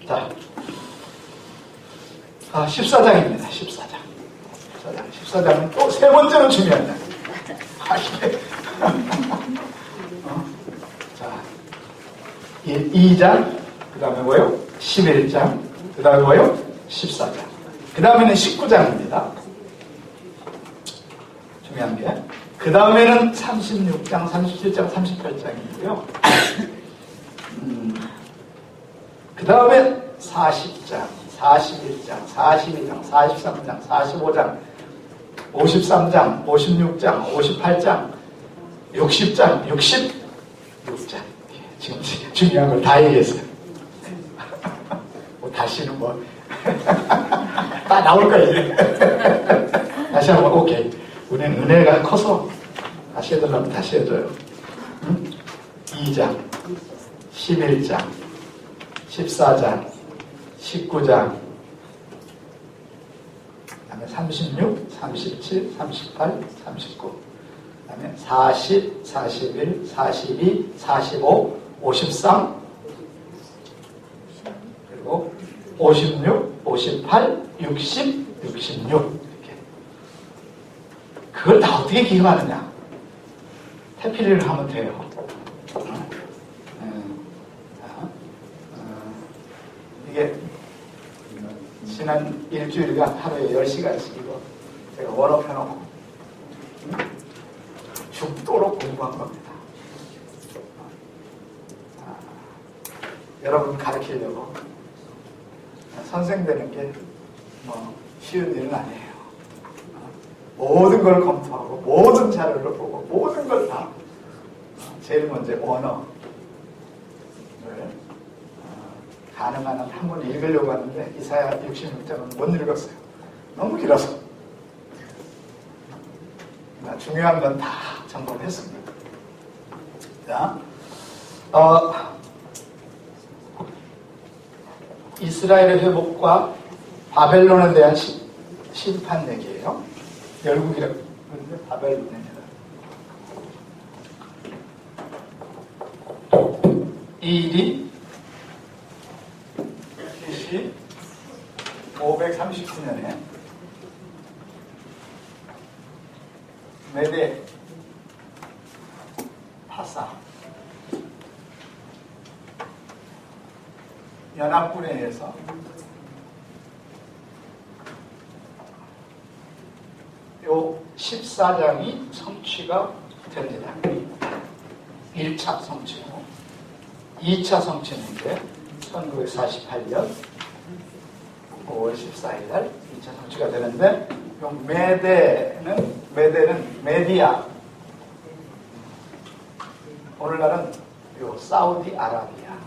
자, 14장입니다. 14장은 또 세 번째로 중요한 장. 자, 2장, 그 다음에 뭐요? 11장, 그 다음에 뭐요? 14장. 그 다음에는 19장입니다. 중요한 게. 그 다음에는 36장, 37장, 38장이고요. 그 다음에 40장, 41장, 42장, 43장, 45장, 53장, 56장, 58장, 60장, 66장. 지금 중요한 걸 다 얘기했어요. 뭐 다시는 뭐 다 나올 거야 이제. 다시 한번 오케이. 우리는 은혜가 커서 다시 해달라면 다시 해줘요. 2장, 11장, 14장, 19장, 그 다음에 36, 37, 38, 39, 그 다음에 40, 41, 42, 45, 53, 그리고 56, 58, 60, 66 이렇게. 그걸 다 어떻게 기억하느냐? 태필이를 하면 돼요. 이게 지난 일주일간 하루에 10시간씩 이거 제가 워업 해놓고 죽도록 공부한 겁니다. 여러분 가르치려고 선생 되는 게 뭐 쉬운 일은 아니에요. 모든 걸 검토하고 모든 자료를 보고 모든 걸 다 제일 먼저 언어를 가능한 한 한번 읽으려고 하는데 이사야 66장은 못 읽었어요. 너무 길어서. 중요한 건 다 점검을 했습니다. 자, 이스라엘의 회복과 바벨론에 대한 심판 얘기예요. 열국이라고 그러는데 바벨론입니다. 이 일이 BC 539년에 메데 파사 연합군에 의해서 요 14장이 성취가 됩니다. 1차 성취고 2차 성취는 이제 1948년 5월 14일 날 2차 성취가 되는데 요 메데는 메디아, 오늘날은 요 사우디아라비아,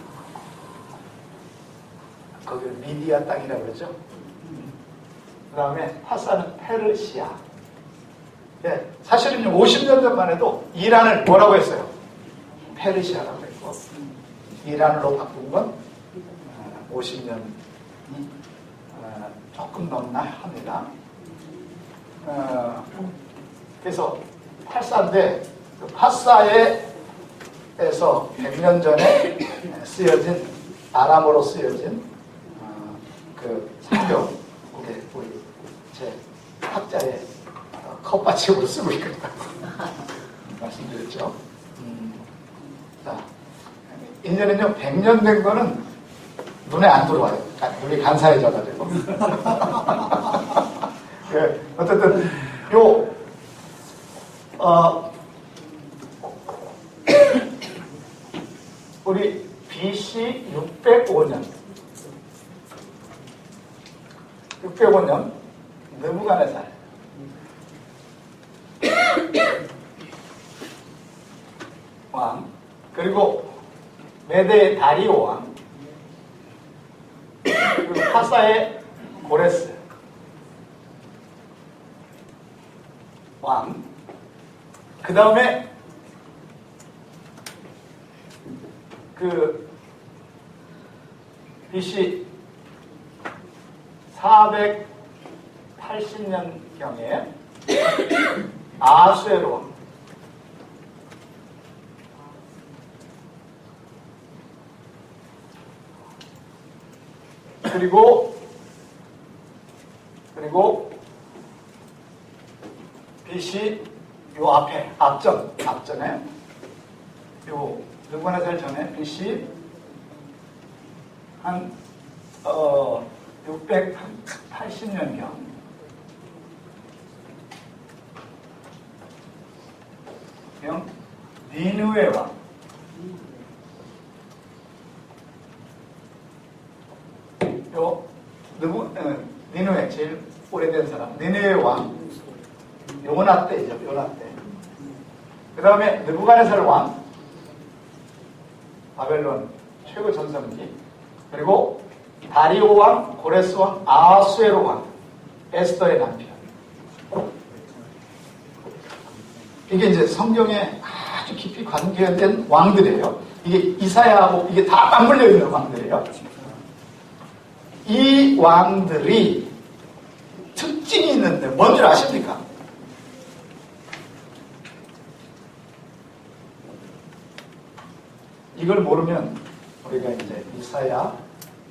거기를 미디아 땅이라고 그러죠. 그 다음에 파사는 페르시아. 예, 사실은 50년 전만 해도 이란을 뭐라고 했어요? 페르시아라고 했고, 이란으로 바꾼 건 50년이 조금 넘나 합니다. 그래서 파사인데, 그 파사에서 100년 전에 쓰여진, 아람어로 쓰여진 그 성경, 우리 제 학자의 컵받침으로 쓰고 있거든요. 말씀드렸죠. 자, 인연은요, 100년 된 거는 눈에 안 들어와요. 눈이 간사해져가지고. 예, 어쨌든, 우리 BC 605년, 느부갓네살. 왕, 그리고 메데의 다리오 왕, 그리고 파사의 고레스 왕, 그 다음에 그 BC 480년경에 아수에로 그리고 빛이 요 앞에 앞전에 요 느부갓네살 전에 빛이 한 680년경 니느웨 왕 니느웨 제일 오래된 사람 니느웨 왕 요나 때죠. 요나 때. 그 다음에 느부갓네살 왕 바벨론 최고 전성기 그리고 다리오 왕, 고레스 왕, 아하수에로 왕 에스더의 남편. 이게 이제 성경에 아주 깊이 관계된 왕들이에요. 이게 이사야하고 이게 다 맞물려 있는 왕들이에요. 이 왕들이 특징이 있는데 뭔 줄 아십니까? 이걸 모르면 우리가 이제 이사야,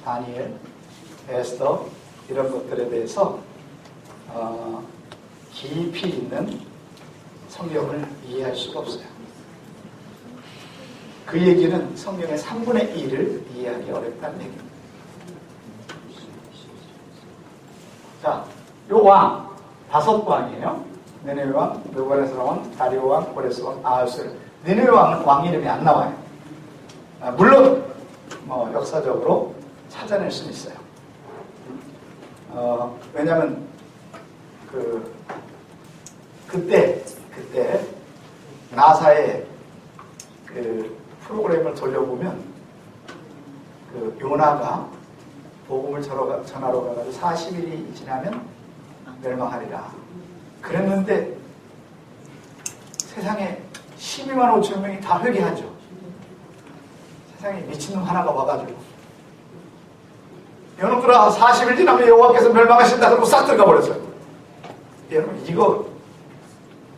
다니엘, 에스더 이런 것들에 대해서 깊이 있는 성경을 이해할 수가 없어요. 그 얘기는 성경의 3분의 1을 이해하기 어렵다는 얘기입니다. 자, 요 왕, 5왕이에요. 니느웨 왕, 느부갓네살 왕, 다리오 왕, 고레스 왕, 아하수에로. 니느웨 왕은 왕 이름이 안 나와요. 물론 역사적으로 찾아낼 수는 있어요. 왜냐하면 그때 나사의 그 프로그램을 돌려보면 요나가 복음을 전하러 가가지고 40일이 지나면 멸망하리라 그랬는데 세상에 12만 5천 명이 다 회개하죠. 세상에 미친놈 하나가 와가지고 여러분들아 40일 지나면 여호와께서 멸망하신다 그러고 싹 들어가 버렸어요. 여러분 이거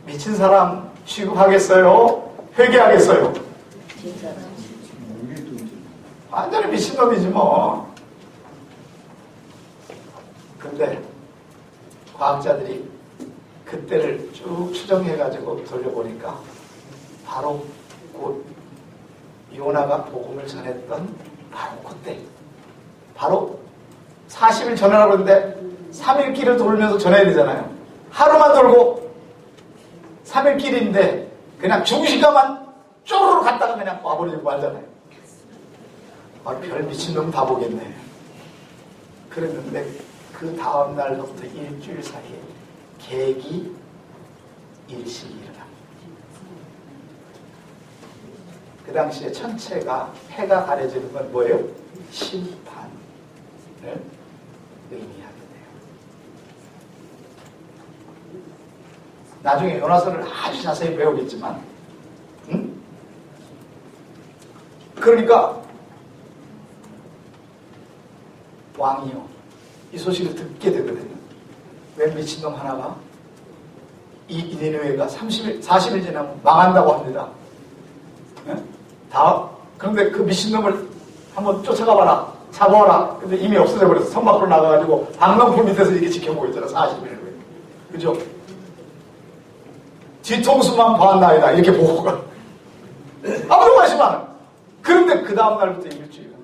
미친 사람 취급하겠어요? 회개하겠어요? 완전히 미친놈이지 뭐. 근데 과학자들이 그때를 쭉 추정해가지고 돌려보니까 바로 곧 요나가 복음을 전했던 바로 그때 바로 40일 전하라고 했는데 3일 길을 돌면서 전해야 되잖아요. 하루만 돌고 3일 길인데 그냥 중시가만 쪼르르 갔다가 그냥 와버리고 말잖아요. 별 미친놈 다 보겠네. 그랬는데 그 다음 날부터 일주일 사이에 계기 일식이 일어납니다. 그 당시에 천체가 해가 가려지는 건 뭐예요? 심판을 의미하게 돼요. 나중에 요나서를 아주 자세히 배우겠지만 그러니까 왕이요 이 소식을 듣게 되거든요. 웬 미친놈 하나가 이 니느웨가 40일 지나면 망한다고 합니다. 그런데 그 미친놈을 한번 쫓아가봐라. 잡아와라. 근데 이미 없어져 버려서 성 밖으로 나가가지고 방명풀 밑에서 이렇게 지켜보고 있잖아. 40일 후에. 그죠? 뒤통수만 보았나이다. 이렇게 보고 가. 아무도 관심 안 해. 그런데 그 다음날부터 일주일은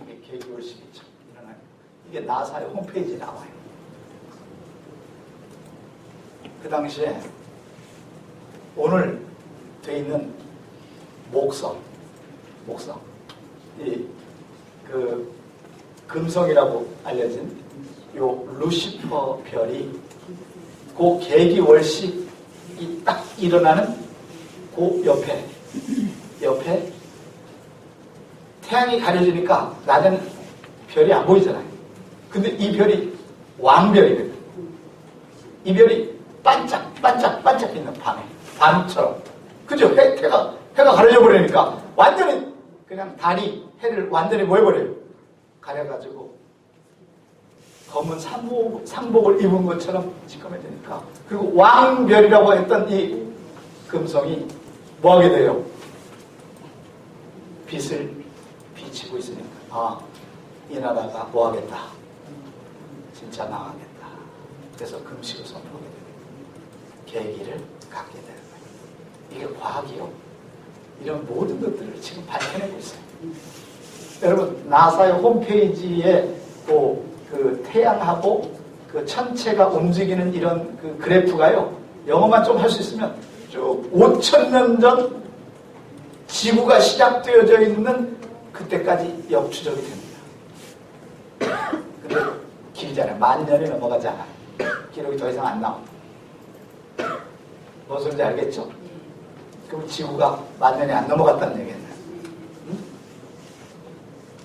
이게 계기월식이 일어나요. 이게 나사의 홈페이지에 나와요. 그 당시에 오늘 돼 있는 목성 그 금성이라고 알려진 요 루시퍼 별이 그 계기월식이 딱 일어나는 그 옆에 태양이 가려지니까 낮에는 별이 안 보이잖아요. 근데 이 별이 왕별이거든요. 이 별이 반짝 있는 밤에 밤처럼 그죠? 해가 가려져 버리니까 완전히 그냥 달이 해를 완전히 뭐 해버려요? 가려가지고 검은 상복을 입은 것처럼 지컴해지니까 그리고 왕별이라고 했던 이 금성이 뭐하게 돼요? 빛을 비치고 있으니까 이 나라가 뭐하겠다? 진짜 망하겠다. 그래서 금식을 선포하게 됩니다. 계기를 갖게 되는 거예요. 이게 과학이요. 이런 모든 것들을 지금 밝혀내고 있어요. 여러분 나사의 홈페이지에 그 태양하고 그 천체가 움직이는 이런 그 그래프가요. 영어만 좀 할 수 있으면 쭉 5,000년 전 지구가 시작되어져 있는 그때까지 역추적이 됩니다. 근데 길잖아요. 10,000년이 넘어가지 않아요. 기록이 더 이상 안 나옵니다. 무슨 소리인지 알겠죠? 그럼 지구가 10,000년이 안 넘어갔다는 얘기겠네요.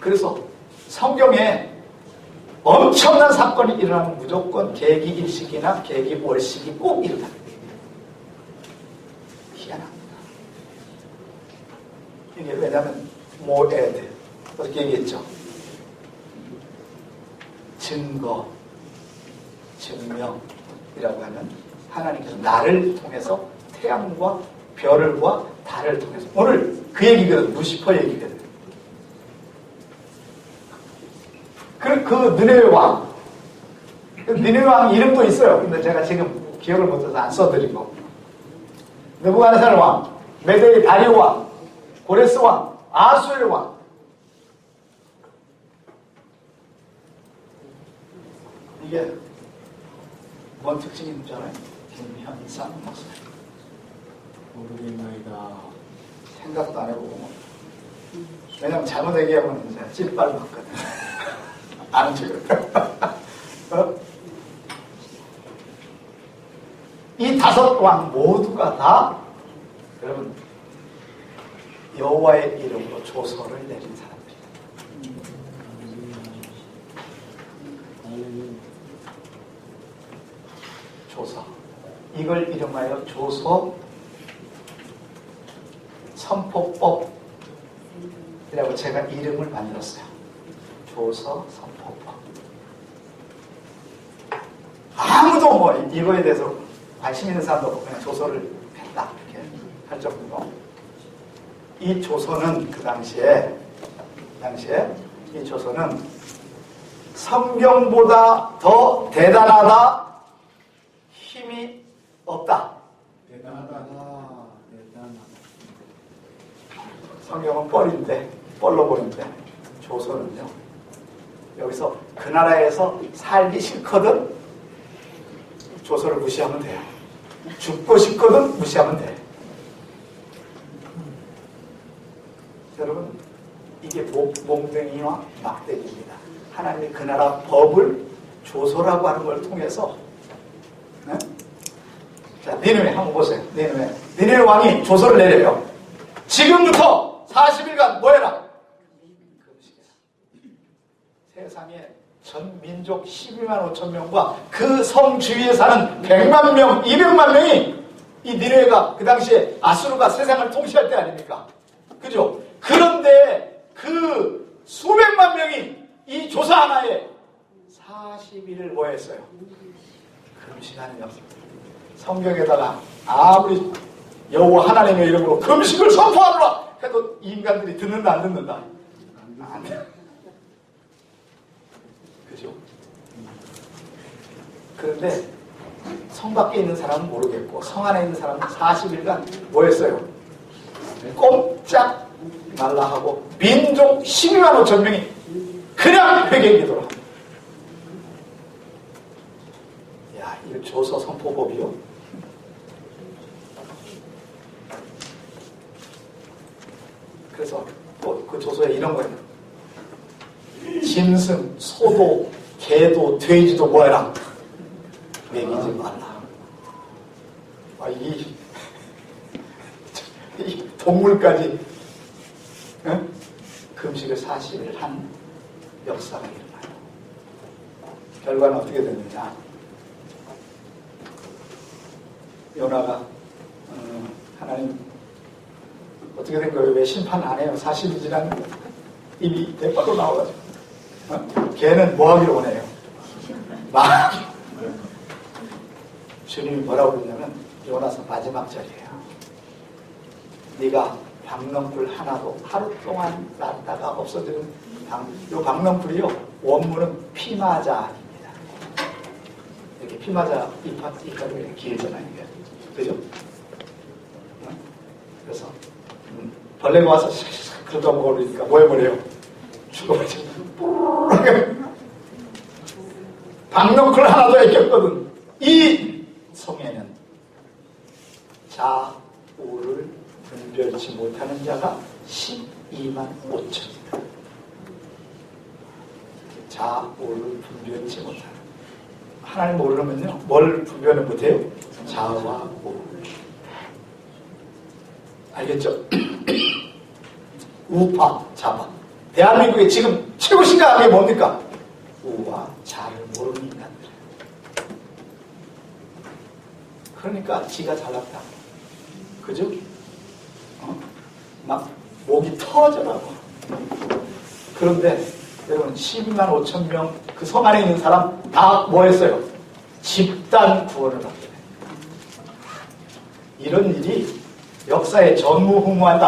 그래서 성경에 엄청난 사건이 일어나면 무조건 계기일식이나 계기월식이 꼭 일어납니다. 희한합니다. 이게 왜냐하면 모에드 어떻게 얘기했죠? 증거, 증명이라고 하는 하나님께서 나를 통해서 태양과 별과 달을 통해서 오늘 그 얘기거든. 루시퍼 얘기거든. 그 느네웨 왕. 그 느네웨 왕 이름도 있어요. 근데 제가 지금 기억을 못해서 안 써드리고. 느부갓네살 왕, 메데의 다리오 왕, 고레스 왕, 아수엘 왕. 이게 뭔 특징이 있는 줄 알아요? 김현상 목사님. 모르겠나이다. 생각도 안 해보고. 왜냐면 잘못 얘기하면 이제 찔빨 맞거든. 아는 척을. 이 5왕 모두가 다 여러분 여호와의 이름으로 조서를 내린 사람들입니다. 조서. 이걸 이름하여 조서 선포법이라고 제가 이름을 만들었어요. 조서 선포법. 아무도 뭐 이거에 대해서 관심 있는 사람도 없고 그냥 조서를 했다 이렇게 할 정도로. 이 조서는 그 당시에 이 조서는 성경보다 더 대단하다, 힘이 없다. 대단하다. 성경은 뻘로 보이는데 조서는요. 여기서 그 나라에서 살기 싫거든 조서를 무시하면 돼요. 죽고 싶거든 무시하면 돼. 여러분 이게 몽둥이와 막대기입니다. 하나님이 그 나라 법을 조서라고 하는 걸 통해서 네? 자, 니느웨 한번 보세요. 니느웨 왕이 조서를 내려요. 지금부터 40일간 뭐해라? 세상에 전 민족 12만 5천 명과 그 성 주위에 사는 100만 명, 200만 명이 이 니느웨가 그 당시에 아수르가 세상을 통치할 때 아닙니까? 그죠? 그런데 그 수백만 명이 이 조사 하나에 40일을 뭐 했어요? 금식하는 역사. 성경에다가 아무리 여호와 하나님의 이름으로 금식을 선포하노라 해도 인간들이 듣는다 안 듣는다? 안 돼. 그죠? 그런데 성 밖에 있는 사람은 모르겠고 성 안에 있는 사람은 40일간 뭐 했어요? 꼼짝 말라 하고 민족 12만 5천 명이 그냥 회개 기도를 합니다. 야, 이거 조서 선포법이요? 그래서 그 조서에 이런 거예요. 짐승, 소도, 개도, 돼지도 뭐해라? 먹이지 말라. 이 동물까지 금식을 40일 한 역사가 일어나요. 결과는 어떻게 됐느냐? 요나가 하나님 어떻게 된 거예요? 왜 심판 안 해요? 40일 지났는데 입이 대바로 나와가지고 걔는 뭐 하기를 원해요? 말하기. 주님이 뭐라고 그러냐면 요나서 마지막 절이에요. 네가 박넝불 하나도 하루 동안 놨다가 없어지는 요 박넝불이요 원문은 피마자입니다. 피 맞아 이빨이 길잖아요, 이게. 그죠? 그래서 벌레가 와서 그러다 먹으니까 뭐 해버려요? 죽어버리죠. 박넝쿨 하나도 애꼈거든. 이 성에는 좌우를 분별치 못하는 자가 12만 5천이다. 좌우를 분별치 못하는. 하나님 모르면요, 뭘 분별을 못해요? 좌와 우. 알겠죠? 우파, 좌파. 대한민국의 지금 최고 심각한 게 뭡니까? 우와 좌를 모르는 인간들. 그러니까 지가 잘났다. 그죠? 막 목이 터져라고. 그런데 여러분 12만 5천 명 그 성 안에 있는 사람 다 뭐 했어요? 집단 구원을 받게 돼요. 이런 일이 역사에 전무후무하지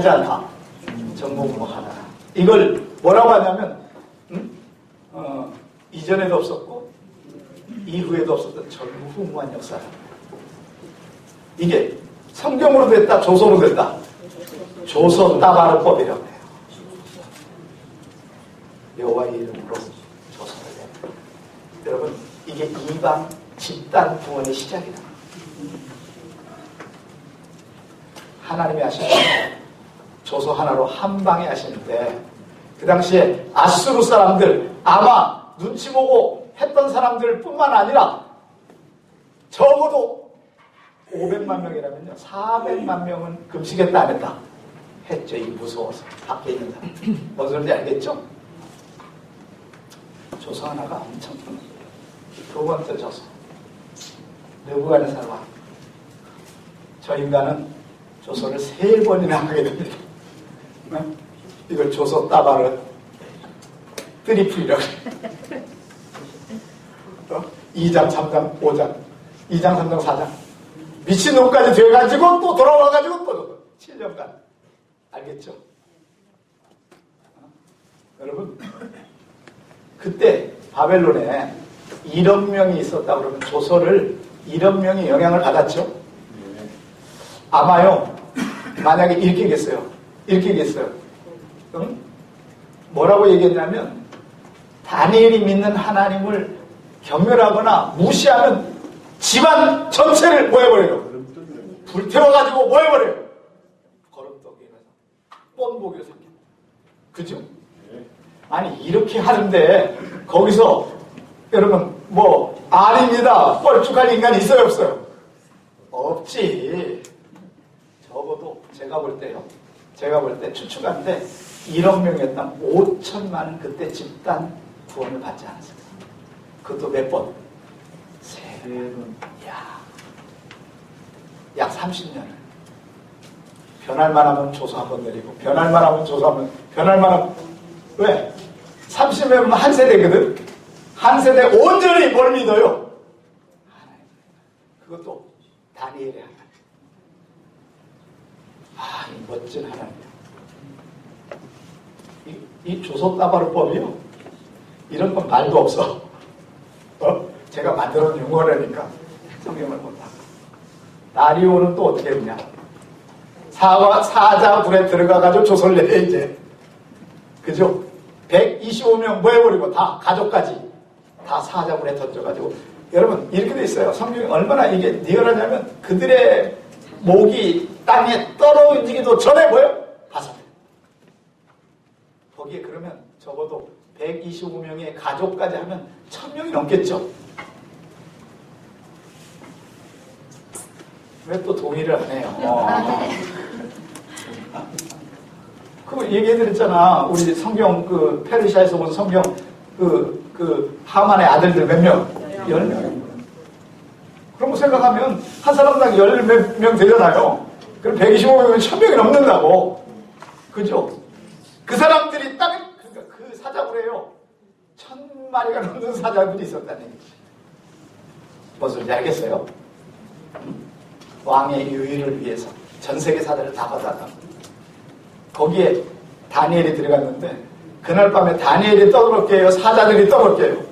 않아. 전무후무하다. 이걸 뭐라고 하냐면 이전에도 없었고 이후에도 없었던 전무후무한 역사다. 이게 성경으로 됐다, 조서로 됐다. 조서 따바르법이라고 해요. 여호와의 이름으로 조서를 냈다. 여러분, 이게 이방 집단 구원의 시작이다. 하나님이 하시는 조서 하나로 한 방에 하시는데, 그 당시에 아수르 사람들, 아마 눈치 보고 했던 사람들 뿐만 아니라 적어도 500만 명이라면요 400만 명은 금식했다 안 했다? 했죠. 이 무서워서 밖에 있는 사람. 뭔 소리인지 알겠죠? 조서 하나가 엄청 큽니다. 두 번째 조서 느부갓네살과 저 인간은 조서를 3번이나 하게 됩니다. 이걸 조서 따바를 트리플이라고 해요. 2장, 3장, 5장, 2장, 3장, 4장. 미친놈까지 되어가지고 또 돌아와가지고 또 7년간. 알겠죠? 여러분, 그때 바벨론에 1억 명이 있었다 그러면 조서를 1억 명이 영향을 받았죠? 아마요, 만약에 이렇게 얘기했어요. 뭐라고 얘기했냐면, 다니엘이 믿는 하나님을 경멸하거나 무시하는 집안 전체를 뭐 해버려요? 불태워가지고 뭐 해버려요? 거름떡이라서 뻔보기로 생긴. 그죠? 아니 이렇게 하는데 거기서 여러분 뭐 아닙니다 뻘쭉할 인간이 있어요 없어요? 없지. 적어도 제가 볼 때 추측한데 1억 명이었다면 5천만은 그때 집단 구원을 받지 않았습니다. 그것도 몇 번? 3번. 약 30년을. 변할만 하면 조서 한 번 내리고, 변할만 하면, 왜? 30년이면 한 세대거든? 한 세대 온전히 뭘 믿어요? 하나님. 그것도 다니엘의 하나님. 이 멋진 하나님. 이 조서 따바르법이요. 이런 건 말도 없어. 제가 만들어 놓은 용어라니까 성경을 본다. 다리오는 또 어떻게 했냐? 사자굴에 들어가가지고 조서를 내려 이제. 그죠? 125명 뭐 해버리고 다 가족까지 다 사자굴에 던져가지고. 여러분 이렇게 돼 있어요. 성경이 얼마나 이게 리얼하냐면 그들의 목이 땅에 떨어지기도 전에 뭐예요? 파산돼. 거기에 그러면 적어도 125명의 가족까지 하면 1000명이 넘겠죠. 왜 또 동의를 안 해요? 그거 얘기해드렸잖아. 우리 성경 페르시아에서 본 성경 하만의 아들들 몇 명? 10명. 그런 거 생각하면 한 사람당 10몇 명 되잖아요. 그럼 125명이면 1000명이 넘는다고. 그죠? 그 사람들이 땅에 그 사자굴에요. 1000마리가 넘는 사자들이 있었다는 얘기지. 무슨 소리인지 알겠어요? 왕의 유의를 위해서 전 세계 사자를 다 받아가. 거기에 다니엘이 들어갔는데 그날 밤에 다니엘이 떠들었게요? 사자들이 떠들었게요?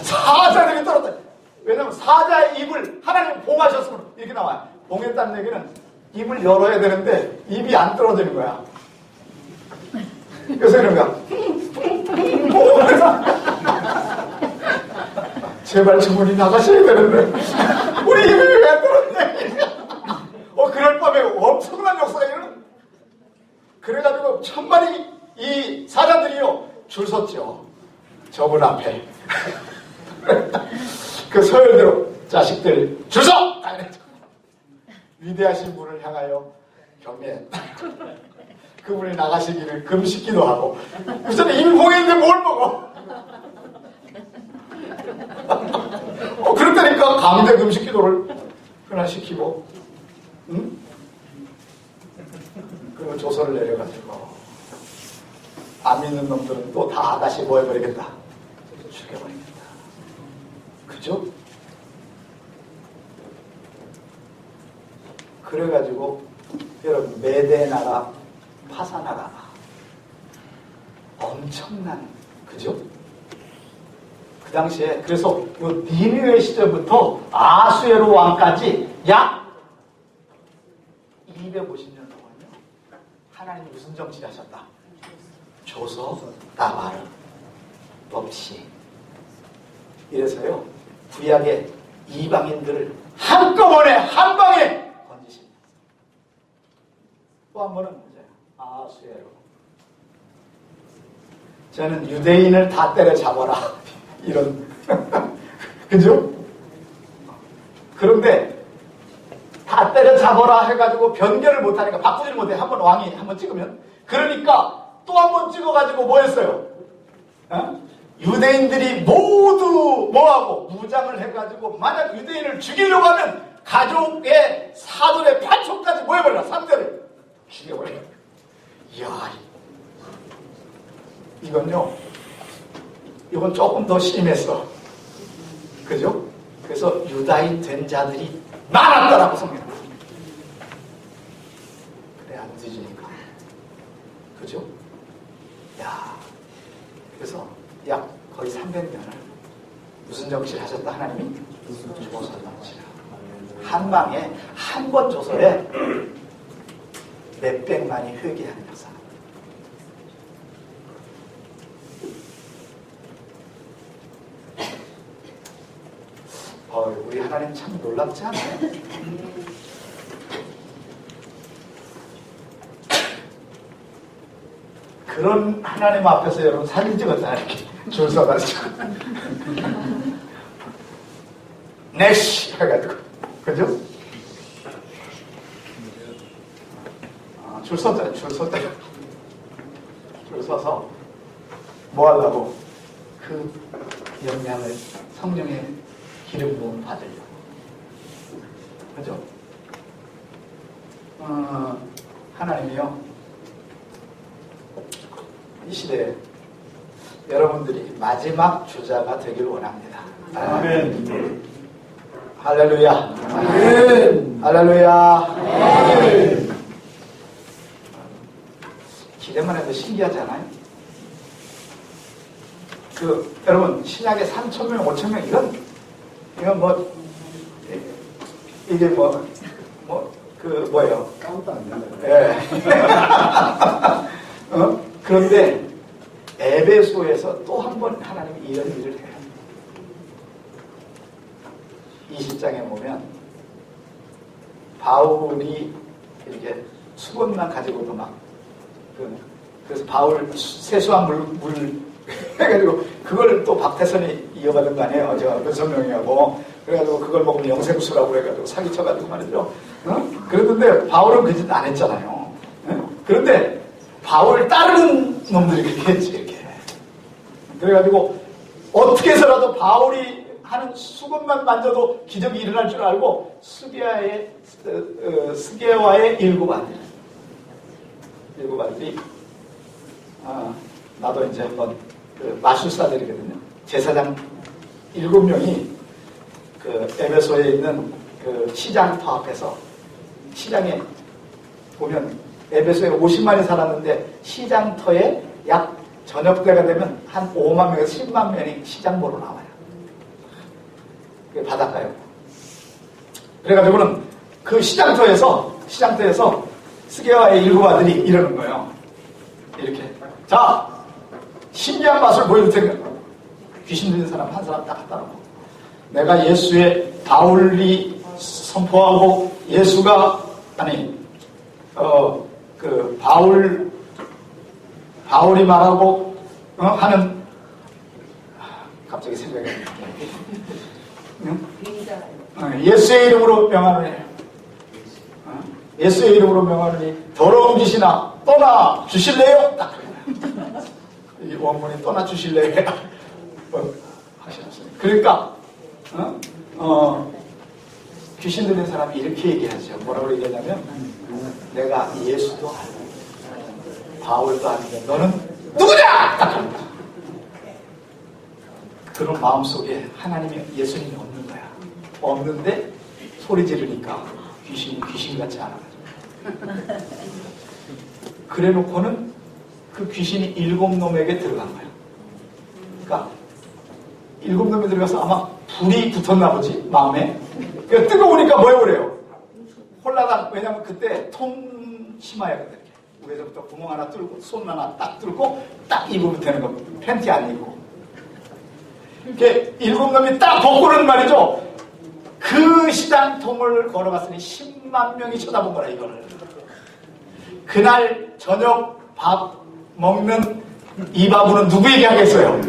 사자들이 떨어져. 왜냐하면 사자의 입을 하나님 봉하셨으면 이렇게 나와요. 봉했다는 얘기는 입을 열어야 되는데 입이 안 떨어지는 거야. 그래서 이런 거야. 제발 주문이 나가셔야 되는데 우리 입이 왜 떨어지냐. 그럴 밤에 엄청난 역사가 일어나. 그래가지고 천만이 이 사자들이요 줄 섰죠. 저분 앞에. 그 서열대로 자식들 줄 서! 위대하신 분을 향하여 경례했다. 그분이 나가시기를 금식기도 하고 우선 이미 봉했는데 뭘 먹어? 그렇다니까 강제 금식기도를 그날 시키고 응? 그리고 조서를 내려가지고 안 믿는 놈들은 또 다 다시 뭐 해버리겠다? 죽여버리겠다. 그죠? 그래가지고 여러분 메대 나라 파사 나라가 엄청난 그죠? 그 당시에 그래서 니느웨 시절부터 아수에로 왕까지 약 250년 동안요 하나님이 무슨 정치를 하셨다? 조서 나바르 법시. 이래서요 구약의 이방인들을 한꺼번에 한 방에 건지십니다. 또 한 번은 이제 아수에로. 저는 유대인을 다 때려잡아라 이런 그죠? 그런데 다 때려잡아라 해가지고 변결을 못하니까 바꾸지를 못해. 한번 왕이 한번 찍으면 그러니까 또 한 번 찍어가지고 뭐 했어요? 유대인들이 모두 뭐하고 무장을 해가지고 만약 유대인을 죽이려고 하면 가족의 사돈의 8촌까지 뭐 해버려? 3대를 죽여버려. 이야 이건 조금 더 심했어. 그죠? 그래서 유다인 된 자들이 많았다라고 성경. 그래 안 뒤지니까. 그죠? 야, 그래서 약 거의 300년을 무슨 정치를 하셨다 하나님이? 조서 정치를. 한 방에 한 번 조서에 몇백만이 회개하는 역사. 우리 하나님 참 놀랍지 않아요? 그런 하나님 앞에서 여러분 사진 찍었잖아요. 이렇게 줄 서가지고 네시 해가지고 그죠? 줄 섰잖아요. 줄 서서 뭐 하려고? 그 영향을 성령의 기름 부음 받으려고. 그죠? 하나님이요 이 시대에 여러분들이 마지막 주자가 되길 원합니다. 아멘. 할렐루야. 아멘. 할렐루야. 아멘. 기대만 해도 신기하잖아요. 여러분 신약에 3,000명, 5,000명 이건 뭐 이게 뭐예요? 까먹도 안 된다. 예. 그런데 에베소에서 또 한 번 하나님이 이런 일을 해요. 20장에 보면 바울이 이렇게 수건만 가지고도 막 그래서 바울 세수한 물 해가지고 그걸 또 박태선이 이어받은 거 아니에요? 저 변성명이하고 그래가지고 그걸 먹으면 영생수라고 해가지고 사기쳐가지고 말이죠. 그랬는데 바울은 그 짓 안 했잖아요. 그런데 바울 따르는 놈들이 그렇게 했지 이렇게. 그래가지고 어떻게 해서라도 바울이 하는 수건만 만져도 기적이 일어날 줄 알고 스게와의 일곱 아들이 나도 이제 한번 마술사들이거든요. 제사장 7명이 에베소에 있는 시장터 앞에서 시장에 보면 에베소에 50만이 살았는데 시장터에 약 저녁 때가 되면 한 5만 명에서 10만 명이 시장 보러 나와요. 바닷가요. 그래가지고는 그 시장터에서 스게와의 7 아들이 이러는 거예요. 이렇게. 자, 신기한 맛을 보여줄 테니까 귀신 들린 사람 한 사람 딱 갖다 놓고 내가 예수의 바울이 선포하고 예수가 바울이 말하고 하는 갑자기 생각이 안 나요. 예수의 이름으로 명하노니 예수의 이름으로 명하노니 더러운 귀신아 떠나 주실래요? 딱 그래요. 이 원문이 떠나 주실래요? 하셨어요. 그러니까 귀신 들린 사람이 이렇게 얘기하죠. 뭐라고 얘기하냐면 내가 예수도 알고 바울도 아는데 너는 누구냐? 딱 합니다. 그런 마음속에 하나님이 예수님이 없는 거야. 없는데 소리 지르니까 귀신이 귀신 같지 않아가지고 그래 놓고는 그 귀신이 7 놈에게 들어간 거야. 그러니까 7 놈이 들어가서 아마 불이 붙었나 보지 마음에. 그러니까 뜨거우니까 뭐 해보래요? 홀라당. 왜냐면 그때 통 치마였거든. 위에서부터 구멍 하나 뚫고 손 하나 딱 뚫고 딱 입으면 되는 거. 팬티 안 입고. 이렇게 7 놈이 딱 벗고는 말이죠. 그 시장통을 걸어갔으니 10만 명이 쳐다본 거라 이거를. 그날 저녁 밥 먹는 이 바보는 누구에게 하겠어요?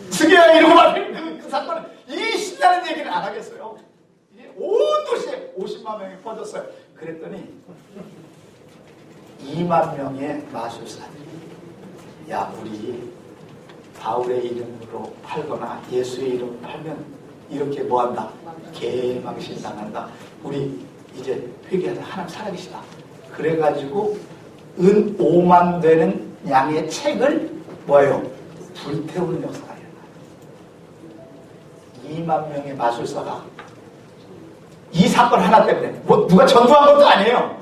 스게와 7 아들 그 사건은 이 신나는 얘기를 안 하겠어요. 이게 온 도시에 50만 명이 퍼졌어요. 그랬더니 2만 명의 마술사들이 야 우리 바울의 이름으로 팔거나 예수의 이름으로 팔면 이렇게 뭐한다? 개망신 당한다. 우리 이제 회개하자. 하나님 살아계시다. 그래가지고 은 5만 되는 양의 책을 뭐예요? 불태우는 역사가 일어나요. 2만 명의 마술사가 이 사건 하나 때문에 뭐 누가 전도한 것도 아니에요.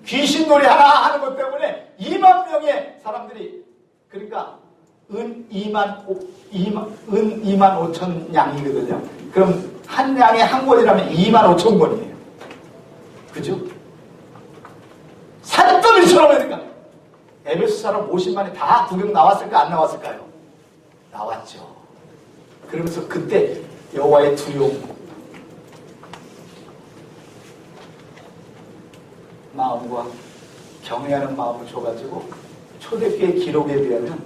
귀신놀이 하나 하는 것 때문에 2만 명의 사람들이 그러니까 은 2만 5천 양이거든요. 그럼 한 양에 한 권이라면 2만 5천 권이에요. 그죠? 산더미처럼 하니까 에베소 사람 50만이 다 구경 나왔을까 안 나왔을까요? 나왔죠. 그러면서 그때 여호와의 두려움 마음과 경외하는 마음을 줘가지고 초대교회 기록에 비하면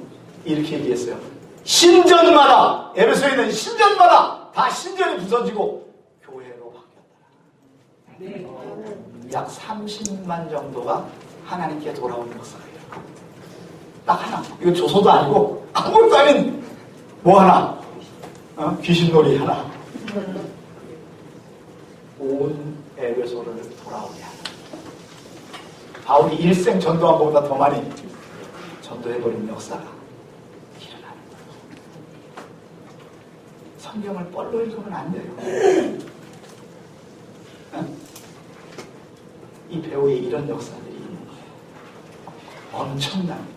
이렇게 얘기했어요. 신전마다 에베소에 있는 신전마다 다 신전이 부서지고 교회로 바뀌었다. 네. 약 30만 정도가 하나님께 돌아오는 역사예요. 딱 하나. 이거 조소도 아니고 아무것도 아닌 뭐 하나 귀신놀이 하나 온 에베소를 돌아오게 하는 바울이 일생 전도한 것보다 더 많이 전도해버린 역사가 일어나는 거예요. 성경을 뻘로 읽으면 안 돼요. 이 배우에 이런 역사들이 있는 거예요. 엄청난.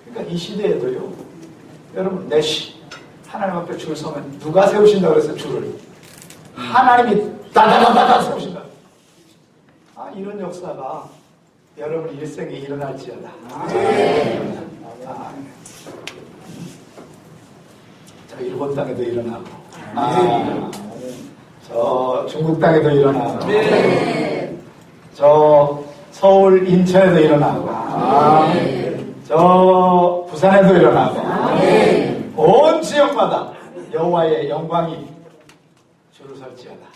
그러니까 이 시대에도요. 여러분 하나님 앞에 줄 서면 누가 세우신다고 그랬어요? 줄을. 하나님이 다다다다다 세우신다. 이런 역사가 여러분 일생에 일어날지어다. 저 일본 땅에도 일어나고 저 중국 땅에도 일어나고 저 서울 인천에도 일어나고 저 부산에도 일어나고 온 지역마다 여호와의 영광이 줄을 설지어다.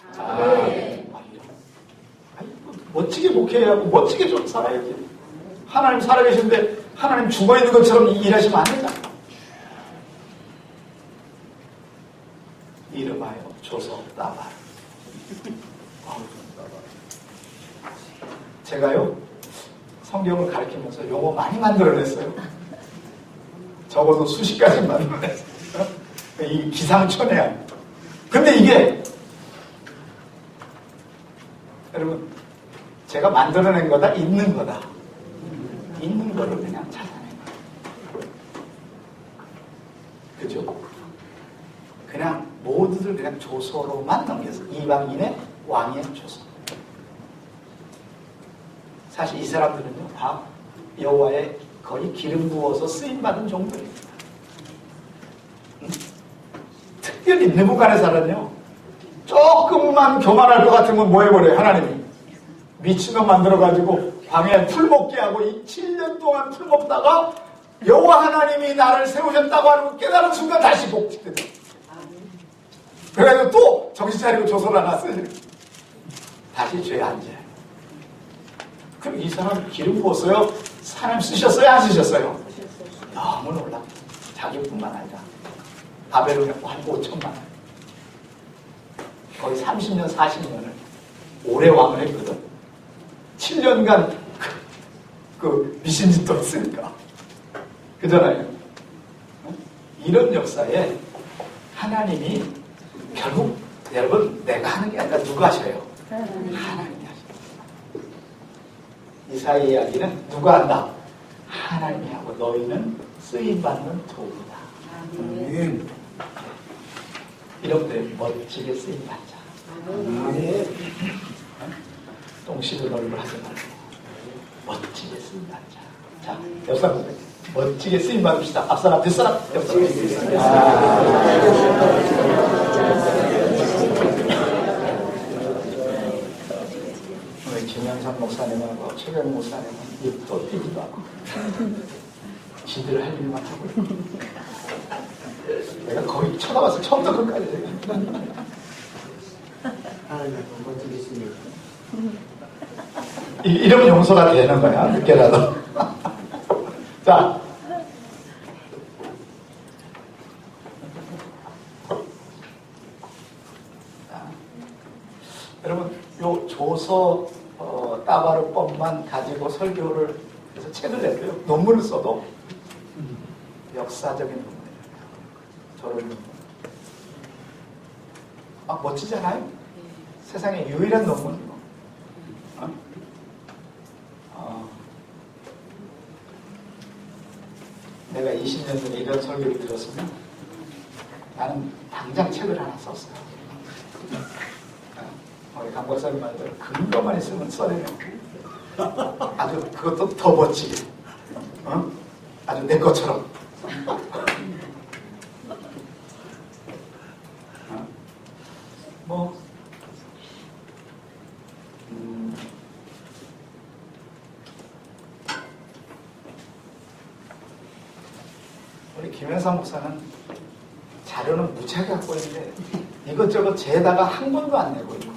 멋지게 목회하고 멋지게 좀 살아야지. 하나님 살아계신데 하나님 죽어있는 것처럼 일하시면 안 되잖아. 이름하여 조서 따발. 제가요 성경을 가르치면서 용어 많이 만들어냈어요. 적어도 수십 가지 만들어냈어요. 이 기상천외야. 근데 이게 여러분 제가 만들어낸 거다, 있는 거다. 있는 거를 그냥 찾아낸 거예요. 그죠? 그냥 모든 모두들 그냥 조서로만 넘겨서 이방인의 왕의 조서. 사실 이 사람들은요 다 여호와의 거의 기름 부어서 쓰임받은 종들입니다. 특별히 느부갓네살은요 조금만 교만할 것 같으면 뭐 해버려요. 하나님이 미친놈 만들어가지고 광야에 풀 먹게 하고 이 7년 동안 풀 먹다가 여호와 하나님이 나를 세우셨다고 하는 걸 깨달은 순간 다시 복직되죠. 그래가지고 또 정신 차리고 조서를 하나 쓰죠. 다시 죄에 앉아요. 그럼 이 사람 기름 부었어요? 사람 쓰셨어요? 안 쓰셨어요? 너무 놀랍다. 자기뿐만 아니라 바벨론에 한 5천만 원, 거의 30년 40년을 오래 왕을 했거든. 7년간 그 미신짓도 했으니까 그잖아요. 이런 역사에 하나님이 결국 여러분 내가 하는 게 아니라 누가 하셔요? 하나님이 하셔요. 이사야 이야기는 누가 한다? 하나님이 하고 너희는 쓰임받는 도구다. 아멘. 이렇게 멋지게 쓰임받자. 아멘. 똥 씹은 얼굴 하지 말고 멋지게 쓰임받자. 자, 옆 사람 멋지게 쓰임받읍시다. 앞사람, 뒷사람, 옆사람. 오늘 김영삼 목사님하고 최경 목사님은 입도 뛰지도 않고 지들 할 일만 하고 있고 내가 거의 쳐다봐서 처음부터 끝까지 이러면 용서가 되는 거야. 늦게라도. 자, 여러분 요 조서 따바르법만 가지고 설교를 해서 책을 냈고요. 논문을 써도 역사적인 논문이에요. 저런 논문. 아, 멋지잖아요? 세상에 유일한 논문이고. 내가 20년 전에 이런 설교를 들었으면 나는 당장 책을 하나 썼어요. 우리 강 박사님 말대로 근거만 있으면 써내요. 아주 그것도 더 멋지게. 아주 내 것처럼. 우리 김현상 목사는 자료는 무지하게 갖고 있는데 이것저것 재다가 한 권도 안 내고 있고,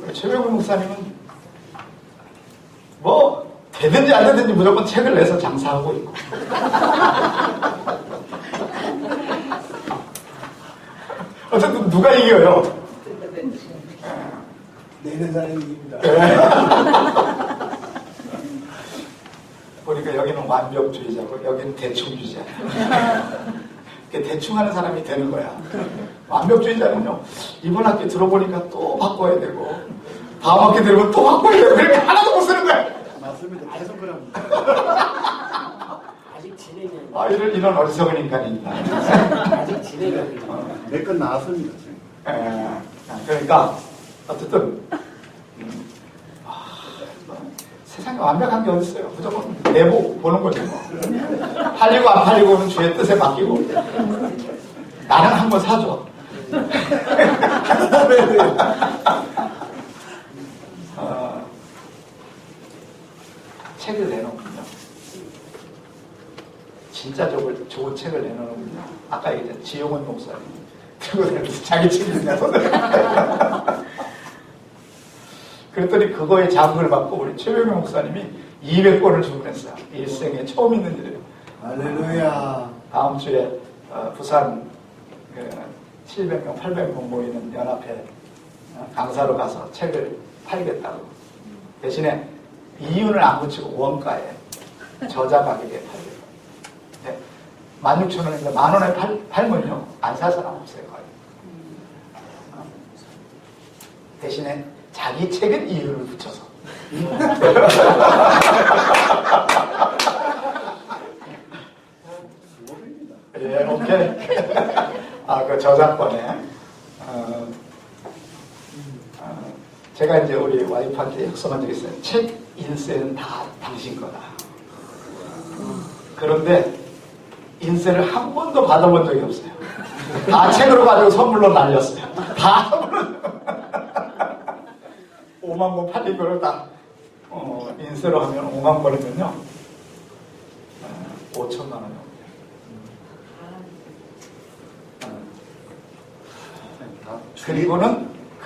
우리 최병훈 목사님은 뭐 되든지 안 되든지 무조건 책을 내서 장사하고 있고 어쨌든 누가 이겨요? 내는 사람이 이깁니다. 보니까 여기는 완벽주의자고 여기는 대충주의자. 대충 하는 사람이 되는 거야. 완벽주의자는요, 이번 학기 들어보니까 또 바꿔야 되고 다음 학기 들으면 또 바꿔야 되고 그렇게 하나도 못 쓰는 거야. 맞습니다. 계속 그럽니다. 아직 진행이 이런 어리석은 인간이 있다. 아직 진행이 내 건 나왔습니다. 그러니까 어쨌든 세상에 완벽한 게 어딨어요. 무조건 내부 보는 거죠. 뭐. 팔리고 안 팔리고는 주의 뜻에 맡기고 나는 한 번 사줘. 책을 내놓군요. 진짜 좋은 책을 내놓는군요. 아까 얘기했던 지용원 목사님 들고 다니면서 자기 책이냐 손을 그랬더니 그거에 자극을 받고 우리 최병현 목사님이 200권을 주문했어요. 일생에 처음 있는 일이에요. 할렐루야. 다음 주에 부산 700명, 800명 모이는 연합회 강사로 가서 책을 팔겠다고. 대신에 이윤을 안 붙이고 원가에 저자 가격에 팔겠다고. 16,000원인데 10,000원에 팔면요 안 살 사람 없어요. 거의. 대신에 자기 책은 이유를 붙여서. 예, 오케이. 그 저작권에 제가 이제 우리 와이프한테 약속한 적이 있어요. 책 인쇄는 다 당신 거다. 그런데 인쇄를 한 번도 받아본 적이 없어요. 다 책으로 가지고 선물로 날렸어요. 다 선물로. 5만 권 팔린 거를 다 인쇄로 하면 5만 권이면요 5천만 원이 옵니다.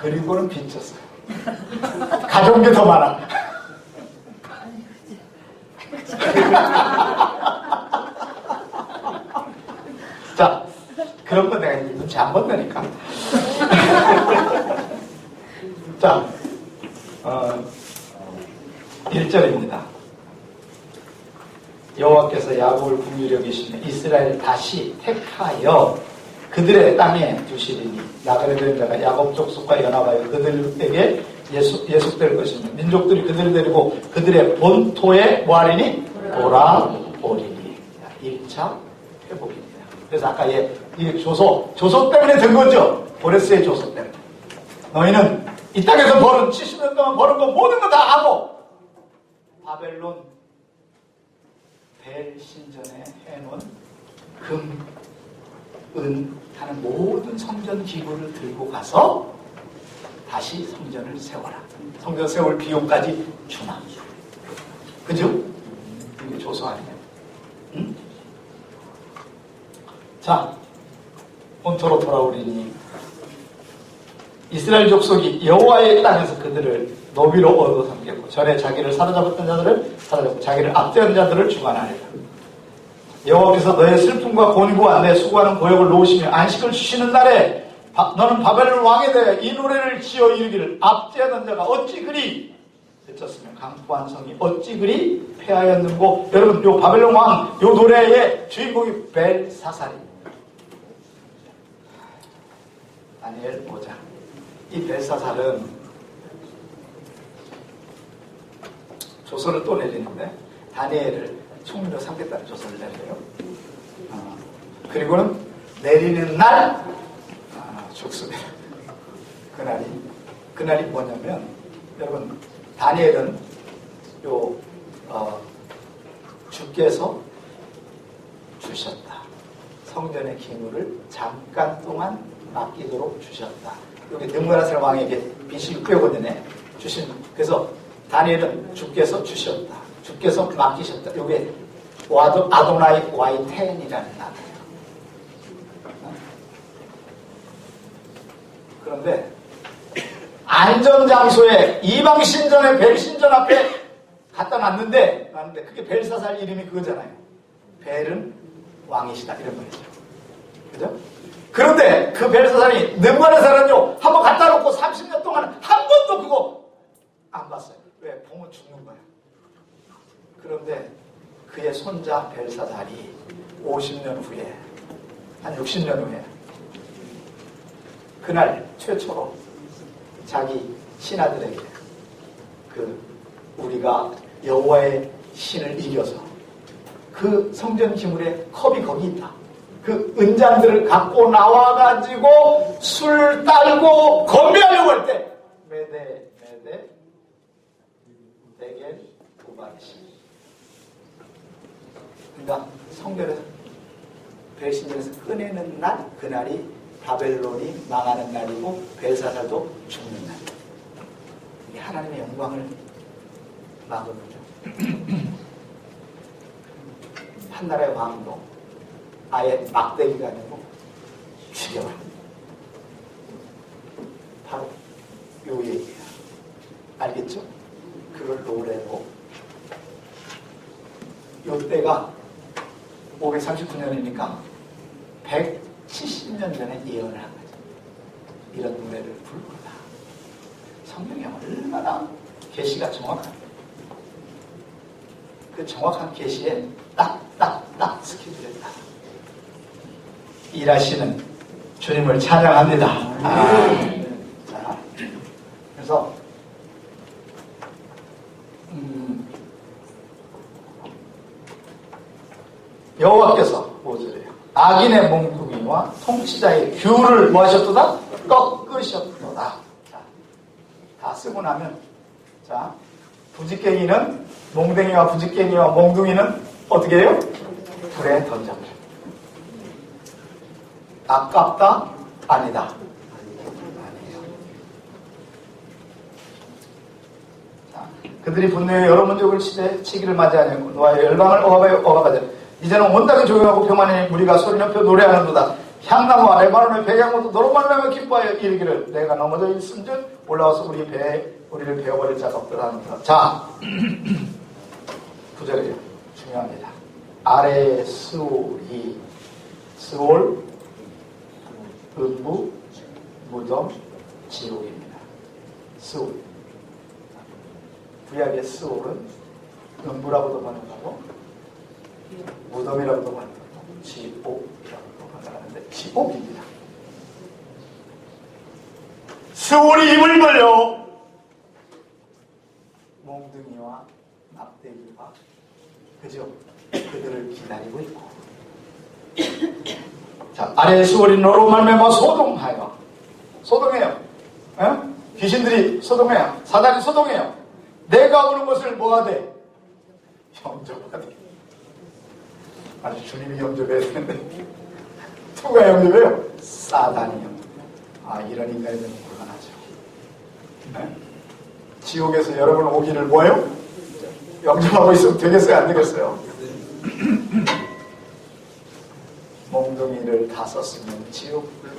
그리고는 빚졌어요. 가져온 게 더 많아. 자, 그런 거 내가 눈치 안 본다니까. 자, 1절입니다. 여호와께서 야곱을 긍휼히 여기시며 이스라엘을 다시 택하여 그들의 땅에 두시리니 나그네 된 자가 야곱 족속과 연합하여 그들에게 예속될 것이며 민족들이 그들을 데리고 그들의 본토에 뭐하리니? 돌아오리니. 1차 회복입니다. 그래서 아까 이 조소 때문에 된 거죠. 고레스의 조소 때문에. 너희는 이 땅에서 70년 동안 버는 거 모든 거 다 하고 바벨론 벨 신전에 해놓은 금, 은 하는 모든 성전 기구를 들고 가서 다시 성전을 세워라. 성전 세울 비용까지 주나. 그죠? 이게 조소 아니에요. 응? 자, 본토로 돌아오리니 이스라엘 족속이 여호와의 땅에서 그들을 노비로 얻어 삼겠고 전에 자기를 사로잡았던 자들을 사로잡고 자기를 압제한 자들을 주관하리라. 여호와께서 너의 슬픔과 곤고와 내 수고하는 고역을 놓으시며 안식을 주시는 날에 너는 바벨론 왕에 대해 이 노래를 지어 이르기를 압제하던 자가 어찌 그리 외쳤으며 강포한 성이 어찌 그리 패하였는고. 여러분 요 바벨론 왕 요 노래의 주인공이 벨사살입니다. 다니엘 5장. 이 벨사살은 조서를 또 내리는데 다니엘을 총리로 삼겠다는 조서를 내려요. 그리고는 내리는 날 죽습니다. 그날이 뭐냐면 여러분 다니엘은 주께서 주셨다. 성전의 기물을 잠깐 동안 맡기도록 주셨다. 여기 느부갓네살 왕에게 BC 600년에 주신. 그래서 다니엘은 주께서 주셨다. 주께서 맡기셨다. 이게 아도나이 와이텐이라는 단어예요. 그런데 안전장소에 이방신전의 벨신전 앞에 갖다 놨는데 그게 벨사살 이름이 그거잖아요. 벨은 왕이시다 이런 말이죠. 그죠? 그런데 그 벨사살이 느부갓네살은요 한번 갖다 놓고 30년 동안 한 번도 그거 안 봤어요. 왜? 보면 죽는 거예요. 그런데 그의 손자 벨사살이 50년 후에 한 60년 후에 그날 최초로 자기 신하들에게 우리가 여호와의 신을 이겨서 그 성전 기물에 컵이 거기 있다. 그 은잔들을 갖고 나와가지고 술 딸고 건배하려고 할 때 메데 데겔 우바르시. 그러니까 성전에서 벨신전에서 꺼내는 날, 그날이 바벨론이 망하는 날이고 벨사살도 죽는 날. 이게 하나님의 영광을 막은 거죠. 한 나라의 왕도 아예 막대기가 아니고 죽여버립니다. 바로 요 얘기예요. 알겠죠? 그걸 노래로 요 때가 539년이니까 170년 전에 예언을 한 거죠. 이런 노래를 부를 거다. 성경이 얼마나 계시가 정확합니다. 그 정확한 계시에 딱 스케줄에 따라 일하시는 주님을 찬양합니다. 자, 그래서 여호와께서 5절에요. 악인의 몽둥이요 몽둥이와 통치자의 규를 뭐 하셨도다? 꺾으셨도다. 자, 다 쓰고 나면, 자, 부지깽이는, 몽둥이와 부지깽이와 몽둥이는 어떻게 해요? 불에 던져버려. 아깝다? 아니다. 아니에요. 자, 그들이 분노에 여러 문족을 치기를 맞이하냐고 노아의 열방을 억압하자. 이제는 온 땅이 조용하고 평안히 무리가 소리 높여 노래하는도다. 향나무와 레바논의 백향목도 너로 말미암아 기뻐하여 이르기를 내가 넘어져 있은즉 올라와서 우리를 베어버릴 자가 없더라 하는도다. 자, 9절이에요. 중요합니다. 아래의 스올이 스올, 음부, 무덤, 지옥입니다. 스올. 구약의 스올은 음부라고도 번역하고 무덤이라고도 번역하고 지옥이라고도 번역하는데 지옥입니다. 스올이 입을 벌려 몽둥이와 막대기와 그죠? 그들을 기다리고 있고 자, 아래의 수월이 너로 말미암아 소동해요. 에? 귀신들이 소동해요. 사단이 소동해요. 내가 오는 것을 뭐가 돼? 영접하게. 아주 주님이 영접해야 되는데 누가 영접해요? 사단이요. 아, 이런 인간이면 곤란하죠. 네? 지옥에서 여러분 오기를 뭐예요? 영접하고 있으면 되겠어요? 안 되겠어요? 몽둥이를 다 썼으면 지옥불로.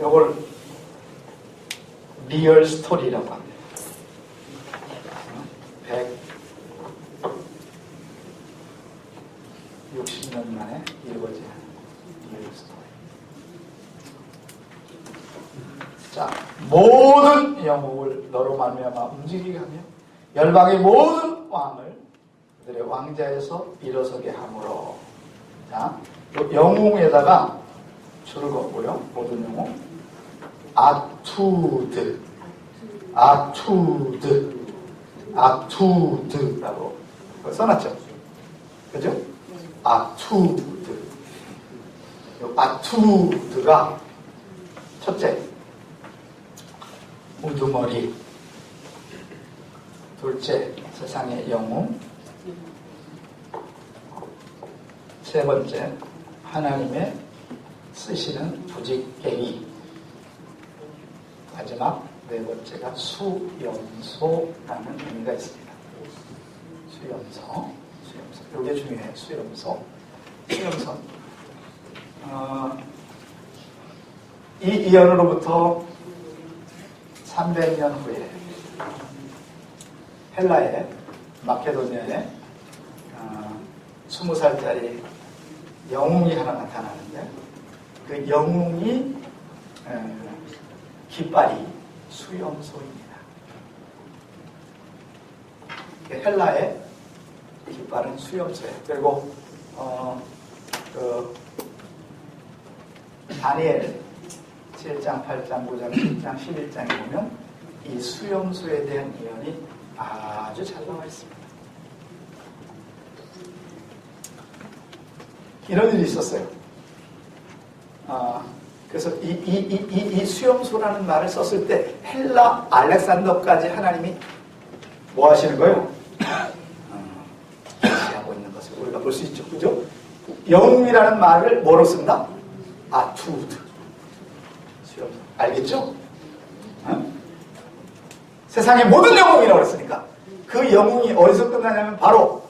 이걸 리얼 스토리라고 합니다. 160년 만에 이루어진 리얼 스토리. 자, 모든 영웅을 너로 말미암아 움직이게 하며 열방의 모든 왕을 그들의 왕자에서 일어서게 하므로. 자, 영웅에다가 줄을 걷고요. 모든 영웅. 아투드라고 써놨죠. 그죠? 아투드가 첫째, 우두머리. 둘째, 세상의 영웅. 세 번째, 하나님의 쓰시는 부지깽이. 마지막 네 번째가 수염소라는 의미가 있습니다. 수염소. 이게 중요해요. 수염소. 이 이언으로부터 300년 후에 헬라의 마케도니아에 20살짜리 영웅이 하나 나타나는데 그 영웅이 깃발이 수염소입니다. 헬라의 깃발은 수염소예요. 그리고 다니엘 7장, 8장, 9장, 10장, 11장에 보면 이 수염소에 대한 예언이 아주 잘 나와 있습니다. 이런 일이 있었어요. 그래서 이 수염소라는 말을 썼을 때 헬라 알렉산더까지 하나님이 뭐 하시는 거예요? 계시하고 있는 것을 우리가 볼 수 있죠. 그죠? 영웅이라는 말을 뭐로 쓴다? 아투드. 수염소. 알겠죠? 세상의 모든 영웅이라고 그랬으니까 그 영웅이 어디서 끝나냐면 바로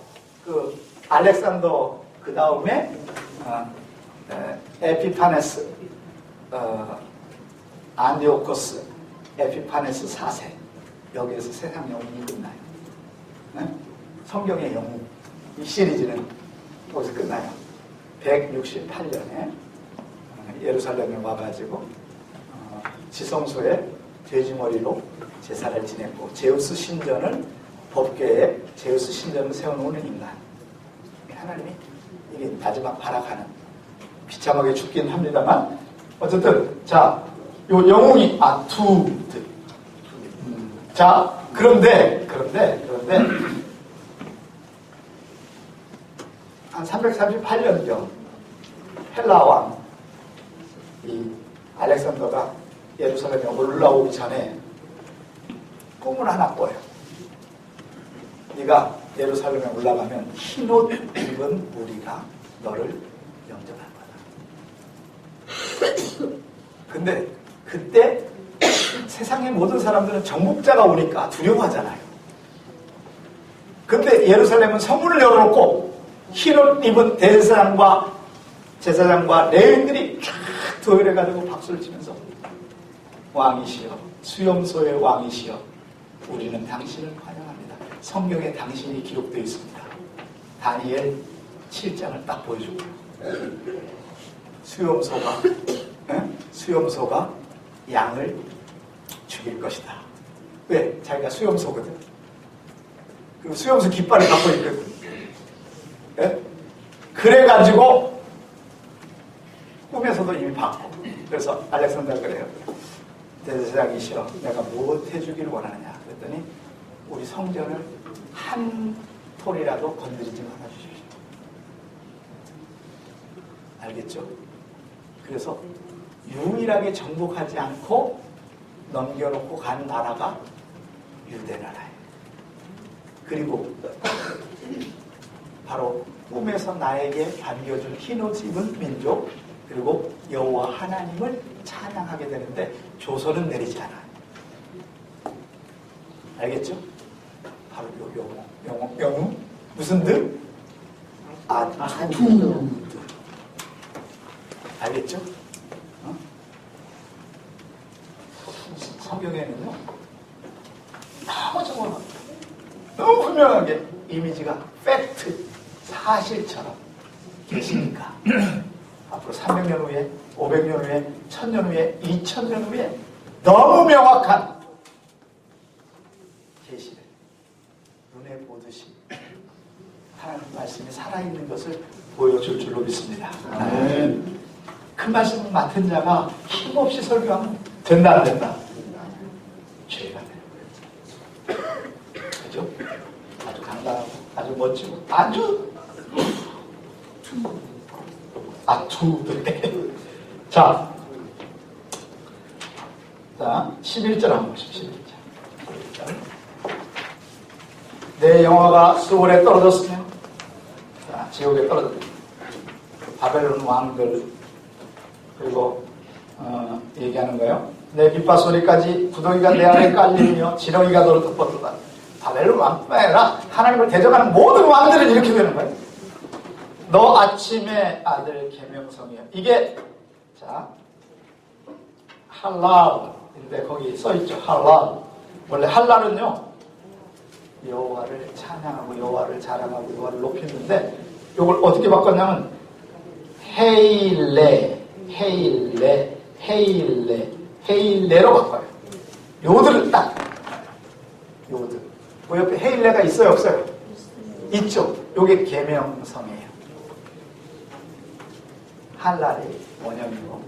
그 알렉산더 그 다음에 에피파네스 안디오코스 에피파네스 4세 여기에서 세상 영웅이 끝나요. 네? 성경의 영웅 이 시리즈는 거기서 끝나요. 168년에 예루살렘에 와가지고 지성소에 돼지머리로 제사를 지냈고 제우스 신전을 법궤에 제우스 신전을 세워놓는 인간. 하나님이 이게 마지막 발악하는 비참하게 죽긴 합니다만 어쨌든 자, 요 영웅이 아투드. 자, 그런데 한 338년경 헬라 왕, 이 알렉산더가 예루살렘에 올라오기 전에 꿈을 하나 꿔요. 네가 예루살렘에 올라가면 흰옷 입은 우리가 너를 영접할 거다. 근데 그때 세상의 모든 사람들은 정복자가 오니까 두려워하잖아요. 근데 예루살렘은 성문을 열어놓고 흰옷 입은 대제사장과 제사장과 레위인들이 쫙 도열해가지고 박수를 치면서 왕이시여, 수염소의 왕이시여, 우리는 당신을 환영합니다. 성경에 당신이 기록되어 있습니다. 다니엘 7장을 딱 보여주고 수염소가 양을 죽일 것이다. 왜? 자기가 수염소거든. 그리고 수염소 깃발을 갖고 있거든. 네? 그래가지고 꿈에서도 이미 봤고, 그래서 알렉산더가 그래요. 대제사장이시여, 내가 무엇 해주기를 원하느냐 그랬더니 우리 성전을 한 톨이라도 건드리지 말아주십시오. 알겠죠? 그래서 유일하게 정복하지 않고 넘겨놓고 간 나라가 유대 나라예요. 그리고 바로 꿈에서 나에게 반겨준 흰옷 입은 민족, 그리고 여호와 하나님을 찬양하게 되는데 조선은 내리지 않아요. 알겠죠? 바로 영웅 무슨 들? 아투. 알겠죠? 어? 성경에는요 너무 분명하게 이미지가 팩트, 사실처럼 계시니까 앞으로 300년 후에, 500년 후에, 1000년 후에, 2000년 후에 너무 명확한 계시를 눈에 보듯이 하나님 말씀이 살아있는 것을 보여줄 줄로 믿습니다. 그 말씀을 맡은 자가 힘없이 설교하면 된다 안 된다? 죄가 돼요. 그죠? 아주 강단하고 아주 멋지고 아주 아투들. 자, 11절 한번 보십시오. 11절. 내 영화가 수월에 떨어졌으며, 자, 지옥에 떨어졌다. 바벨론 왕들, 그리고 얘기하는 거예요. 내 빗바 소리까지 구덩이가 내 안에 깔리며 지렁이가 너를 덮었다. 바벨론 왕뿐만 아니라 하나님을 대적하는 모든 왕들은 이렇게 되는 거예요. 너 아침의 아들 계명성이여. 이게 자 할랄인데 거기 써있죠. 할랄. 원래 할랄은요 여호와를 찬양하고 여호와를 자랑하고 여호와를 높이는데 이걸 어떻게 바꿨냐면 헤일레로 바꿔요. 요들을 딱 요들. 그 옆에 헤일레가 있어요 없어요? 있죠. 요게 계명성이에요. 할랄이 원형이고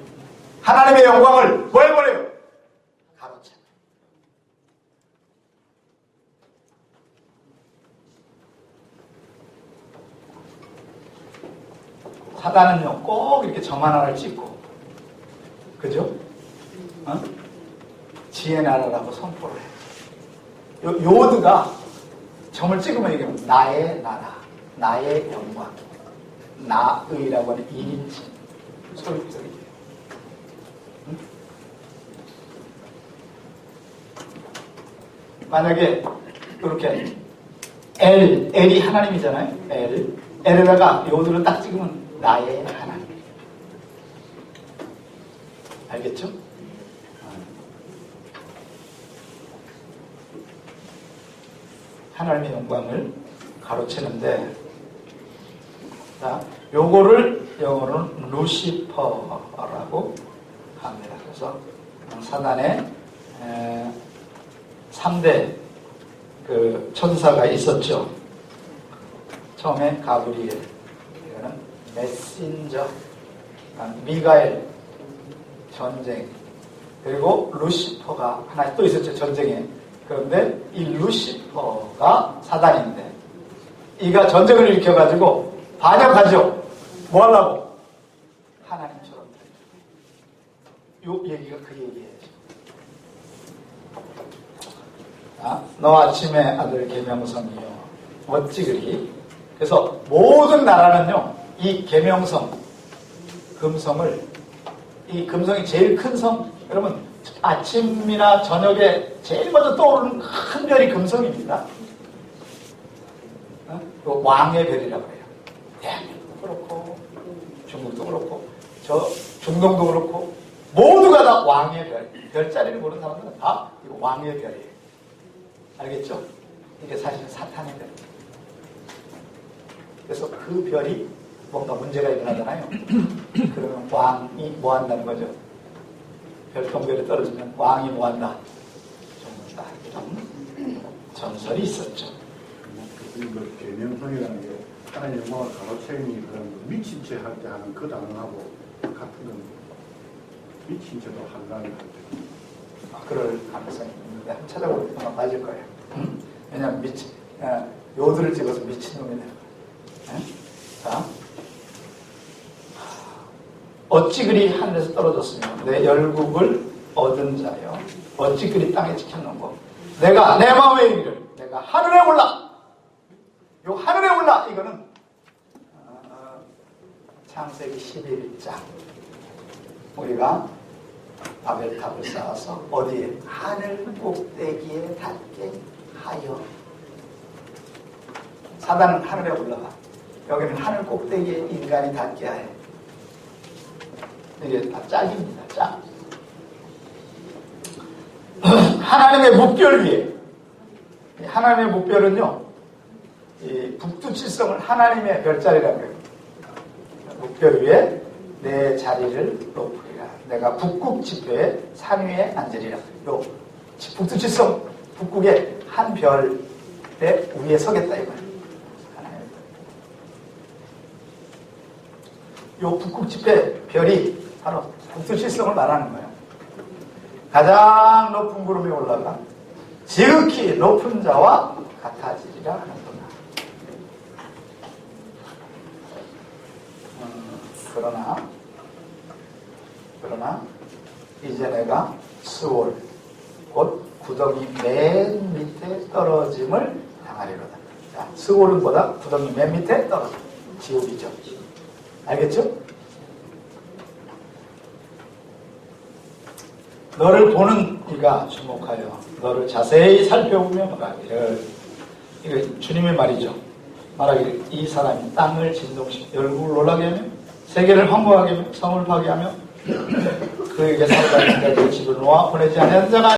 하나님의 영광을 뭐 해버려요? 가로채. 사단은요 꼭 이렇게 점 하나를 찍고 그죠? 어? 지혜 나라라고 선포를 해요. 요드가 점을 찍으면 이게 나의 나라, 나의 영광, 나의라고 하는 1인칭 소유격이에요. 응? 만약에 이렇게 L이 하나님이잖아요. L에다가 요들을 딱 찍으면 나의 하나님. 알겠죠? 하나님의 영광을 가로채는데, 자, 요거를 영어로는 루시퍼라고 합니다. 그래서 사단에 3대 그 천사가 있었죠. 처음에 가브리엘, 이거는 메신저, 미가엘, 전쟁, 그리고 루시퍼가 하나 또 있었죠, 전쟁에. 그런데 이 루시퍼가 사단인데, 이가 전쟁을 일으켜가지고 반역하죠. 뭐 하려고? 하나님처럼 되죠. 요 얘기가 그 얘기예요. 너 아침에 아들 계명성이요 어찌 그리. 그래서 모든 나라는요 이 계명성 금성을, 이 금성이 제일 큰 성, 여러분 아침이나 저녁에 제일 먼저 떠오르는 큰 별이 금성입니다. 왕의 별이라고 해요. 대한민국도 그렇고 중국도 그렇고 저 중동도 그렇고 모두가 다 왕의 별, 별자리를 보는 사람들은 다 이거 왕의 별이에요. 알겠죠? 이게 사실은 사탄의 별이에요. 그래서 그 별이 뭔가 문제가 일어나잖아요. 그러면 왕이 뭐 한다는 거죠? 별똥별이 떨어지면 왕이 뭐 한다? 죽는다. 이런 전설이 있었죠. 그 계명성이라는 게 하나님 영광을 가로채니 그런 미친 채 할 때 하는 그 단어하고 같은 건 미친 채도 한다는 것 같아요. 그럴 가능성이 있는데 한번 찾아보면 맞을 거예요. 왜냐하면 요들을 찍어서 미친놈이 되는 거예요. 자, 어찌 그리 하늘에서 떨어졌으며 내 열국을 얻은 자여 어찌 그리 땅에 지켰는고 내가 내 마음의 이르기를 내가 하늘에 올라. 요 하늘에 올라 이거는 창세기 11장 우리가 바벨탑을 쌓아서 어디에? 하늘 꼭대기에 닿게 하여. 사단은 하늘에 올라가. 여기는 하늘 꼭대기에 인간이 닿게 하여. 이게 다 짝입니다. 짝. 하나님의 묵별 위에. 하나님의 묵별은요, 이 북두칠성을 하나님의 별자리라고 해요. 묵별 위에 내 자리를 높으리라. 내가 북극 지표에 산 위에 앉으리라. 요 북두칠성 북극의 한 별의 위에 서겠다 이거예요. 요 북극 지표의 별이 바로 북두칠성을 말하는 거예요. 가장 높은 구름에 올라가 지극히 높은 자와 같아지리라 하는구나. 그러나 이제 내가 스올 곧 구덩이 맨 밑에 떨어짐을 당하리로다. 자, 스올은 보다 구덩이 맨 밑에 떨어짐. 지옥이죠. 알겠죠? 너를 보는 이가 주목하여 너를 자세히 살펴보며 말하기를. 이거 주님의 말이죠. 말하기를 이 사람이 땅을 진동시켜 열국을 놀라게 하며 세계를 황무하게 하며 성을 파괴하며 그에게 살아갈 때까지 집을 놓아 보내지 않은 자가